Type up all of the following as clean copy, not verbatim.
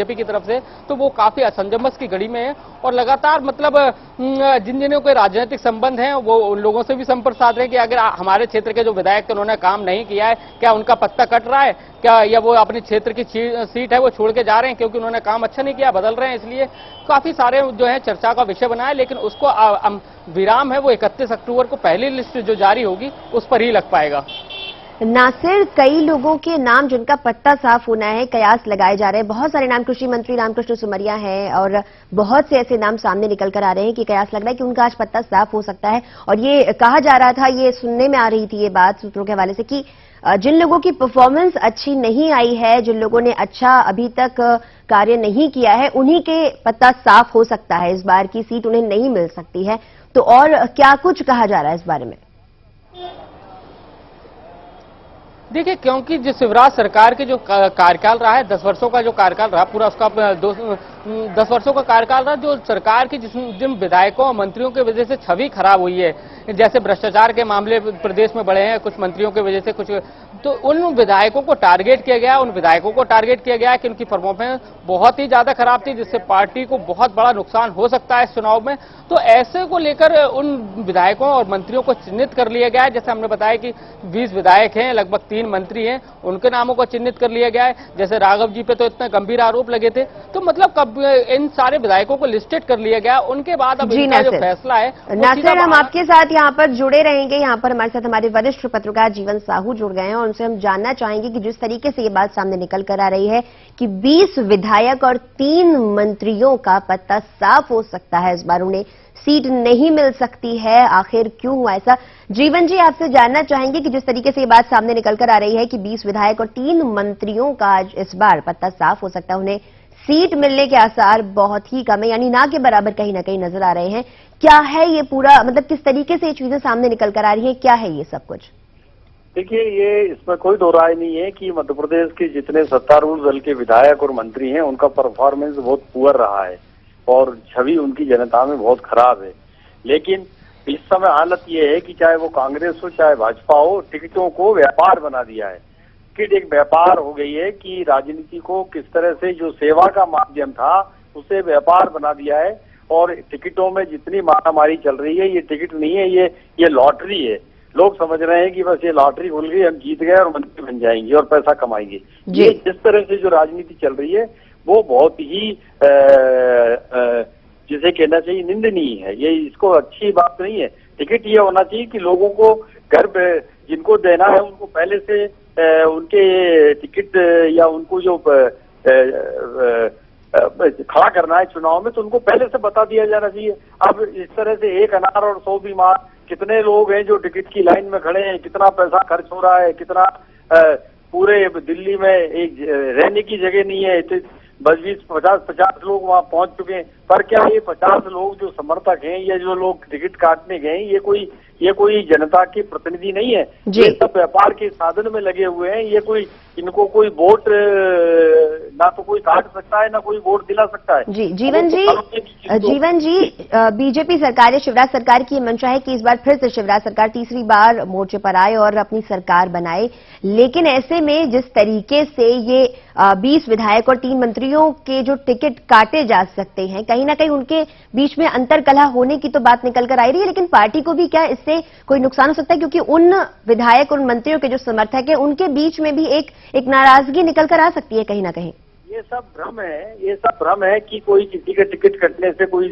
BJP की तरफ से, तो वो काफी असमंजस की घड़ी में है और लगातार मतलब जिन जिनों के राजनीतिक संबंध हैं वो उन लोगों से भी संपर्क साध रहे हैं कि अगर हमारे क्षेत्र के जो विधायक थे उन्होंने काम नहीं किया है, क्या उनका पत्ता कट रहा है क्या, या वो अपने क्षेत्र की सीट है वो छोड़ के जा रहे हैं क्योंकि उन्होंने काम अच्छा नहीं किया, बदल रहे हैं। इसलिए काफी सारे जो है चर्चा का विषय बना है, लेकिन उसको विराम है वो 31 अक्टूबर को पहली लिस्ट जो जारी होगी उस पर ही लग पाएगा। नासिर, कई लोगों के नाम जिनका पत्ता साफ होना है, कयास लगाए जा रहे हैं। बहुत सारे नाम कृषि मंत्री रामकृष्ण सुमरिया हैं और बहुत से ऐसे नाम सामने निकल कर आ रहे हैं कि कयास लग रहा है कि उनका आज पत्ता साफ हो सकता है। और ये कहा जा रहा था, ये सुनने में आ रही थी ये बात सूत्रों के हवाले से कि जिन लोगों की परफॉर्मेंस अच्छी नहीं आई है, जिन लोगों ने अच्छा अभी तक कार्य नहीं किया है, उन्हीं के पत्ता साफ हो सकता है, इस बार की सीट उन्हें नहीं मिल सकती है। तो और क्या कुछ कहा जा रहा है इस बारे में? देखिए, क्योंकि जो शिवराज सरकार के जो कार्यकाल रहा है, 10 वर्षों का जो कार्यकाल रहा पूरा, उसका 10 वर्षों का कार्यकाल रहा, जो सरकार की जिन विधायकों और मंत्रियों की वजह से छवि खराब हुई है, जैसे भ्रष्टाचार के मामले प्रदेश में बढ़े हैं कुछ मंत्रियों की वजह से, कुछ तो उन विधायकों को टारगेट किया गया, उन विधायकों को टारगेट किया गया कि उनकी परफॉर्मेंस बहुत ही ज्यादा खराब थी, जिससे पार्टी को बहुत बड़ा नुकसान हो सकता है इस चुनाव में। तो ऐसे को लेकर उन विधायकों और मंत्रियों को चिन्हित कर लिया गया है। जैसे हमने बताया कि 20 विधायक हैं, लगभग 3 मंत्री हैं, उनके नामों को चिन्हित कर लिया गया है। जैसे राघव जी पे तो इतने गंभीर आरोप लगे थे, तो मतलब कब इन सारे विधायकों को लिस्टेड कर लिया गया, उनके बाद अब इनका जो फैसला है। नासिर, हम आपके साथ यहाँ पर जुड़े रहेंगे। यहाँ पर हमारे साथ हमारे वरिष्ठ पत्रकार जीवन साहू जुड़ गए हैं और उनसे हम जानना चाहेंगे कि जिस तरीके से ये बात सामने निकल कर आ रही है कि 20 विधायक और 3 मंत्रियों का पत्ता साफ हो सकता है, इस बार उन्हें सीट नहीं मिल सकती है, आखिर क्यों हुआ ऐसा? जीवन जी, आपसे जानना चाहेंगे कि जिस तरीके से ये बात सामने निकल कर आ रही है कि 20 विधायक और 3 मंत्रियों का आज इस बार पत्ता साफ हो सकता है, उन्हें सीट मिलने के आसार बहुत ही कम है, यानी ना के बराबर कहीं ना कहीं नजर आ रहे हैं। क्या है ये पूरा, मतलब किस तरीके से ये चीजें सामने निकल कर आ रही है, क्या है ये सब कुछ? देखिए, ये इसमें कोई दो राय नहीं है कि मध्य प्रदेश के जितने सत्तारूढ़ दल के विधायक और मंत्री हैं उनका परफॉर्मेंस बहुत पुअर रहा है और छवि उनकी जनता में बहुत खराब है। लेकिन इस समय हालत ये है कि चाहे वो कांग्रेस हो चाहे भाजपा हो, टिकटों को व्यापार बना दिया है। टिकट एक व्यापार हो गई है कि राजनीति को किस तरह से जो सेवा का माध्यम था उसे व्यापार बना दिया है। और टिकटों में जितनी मारामारी चल रही है, ये टिकट नहीं है, ये लॉटरी है। लोग समझ रहे हैं कि बस ये लॉटरी खुल गई, हम जीत गए और मंत्री बन जाएंगे और पैसा कमाएंगे। ये जिस तरह से जो राजनीति चल रही है वो बहुत ही जिसे कहना चाहिए निंदनीय है। ये इसको अच्छी बात नहीं है। टिकट ये होना चाहिए कि लोगों को घर जिनको देना है उनको पहले से उनके टिकट या उनको जो खड़ा करना है चुनाव में, तो उनको पहले से बता दिया जाना चाहिए। अब इस तरह से 1 अनार और 100 बीमार, कितने लोग हैं जो टिकट की लाइन में खड़े हैं, कितना पैसा खर्च हो रहा है, कितना पूरे दिल्ली में एक रहने की जगह नहीं है, 20-50 लोग वहां पहुंच चुके हैं। पर क्या ये 50 लोग जो समर्थक हैं या जो लोग टिकट काटने गए हैं, ये कोई जनता के प्रतिनिधि नहीं है। ये सब व्यापार के साधन में लगे हुए हैं। ये कोई, इनको कोई वोट ना तो कोई काट सकता है ना कोई वोट दिला सकता है। जी जीवन जी, बीजेपी सरकार है, शिवराज सरकार की मंशा है कि इस बार फिर से शिवराज सरकार तीसरी बार मोर्चे पर आए और अपनी सरकार बनाए। लेकिन ऐसे में जिस तरीके से ये 20 विधायक और 3 मंत्रियों के जो टिकट काटे जा सकते हैं, कहीं ना कहीं उनके बीच में अंतरकलह होने की तो बात निकल कर आ रही है। लेकिन पार्टी को भी क्या इससे कोई नुकसान हो सकता है, क्योंकि उन विधायक उन मंत्रियों के जो समर्थक है उनके बीच में भी एक नाराजगी निकल कर आ सकती है कहीं ना कहीं। ये सब भ्रम है कि कोई किसी का टिकट कटने से कोई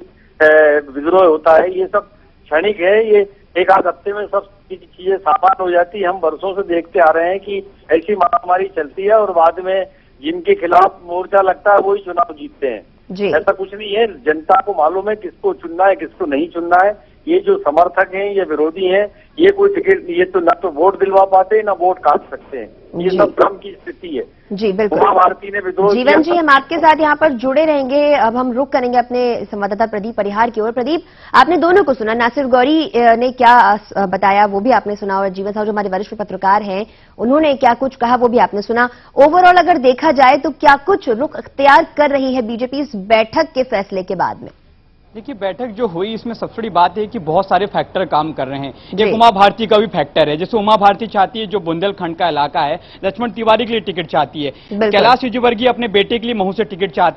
विद्रोह होता है। ये सब क्षणिक है। ये एक आध हफ्ते में सब चीजें सामान्य हो जाती है। हम वर्षों से देखते आ रहे हैं कि ऐसी महामारी चलती है और बाद में जिनके खिलाफ मोर्चा लगता है वही चुनाव जीतते हैं। ऐसा कुछ नहीं है। जनता को मालूम है किसको चुनना है किसको नहीं चुनना है। ये जो समर्थक हैं, ये विरोधी हैं, ये कोई टिकट, ये तो ना तो वोट दिलवा पाते ना वोट काट सकते हैं। ये सब भ्रम की स्थिति है। जी बिल्कुल, उमा भारती ने विद्रोह किया। जीवन जी, हम आपके साथ यहाँ पर जुड़े रहेंगे। अब हम रुख करेंगे अपने संवाददाता प्रदीप परिहार की ओर। प्रदीप, आपने दोनों को सुना, नासिर गौरी ने क्या बताया वो भी आपने सुना और जीवन साहू जो हमारे वरिष्ठ पत्रकार हैं उन्होंने क्या कुछ कहा वो भी आपने सुना। ओवरऑल अगर देखा जाए तो क्या कुछ रुख अख्तियार कर रही है बीजेपी इस बैठक के फैसले के बाद में? देखिए, बैठक जो हुई इसमें सबसे बड़ी बात है कि बहुत सारे फैक्टर काम कर रहे हैं। एक उमा भारती का भी फैक्टर है। जैसे उमा भारती चाहती है जो बुंदेलखंड का इलाका है, लक्ष्मण तिवारी के लिए टिकट चाहती है, कैलाश विजयवर्गीय अपने बेटे के लिए महू से टिकट चाहती है।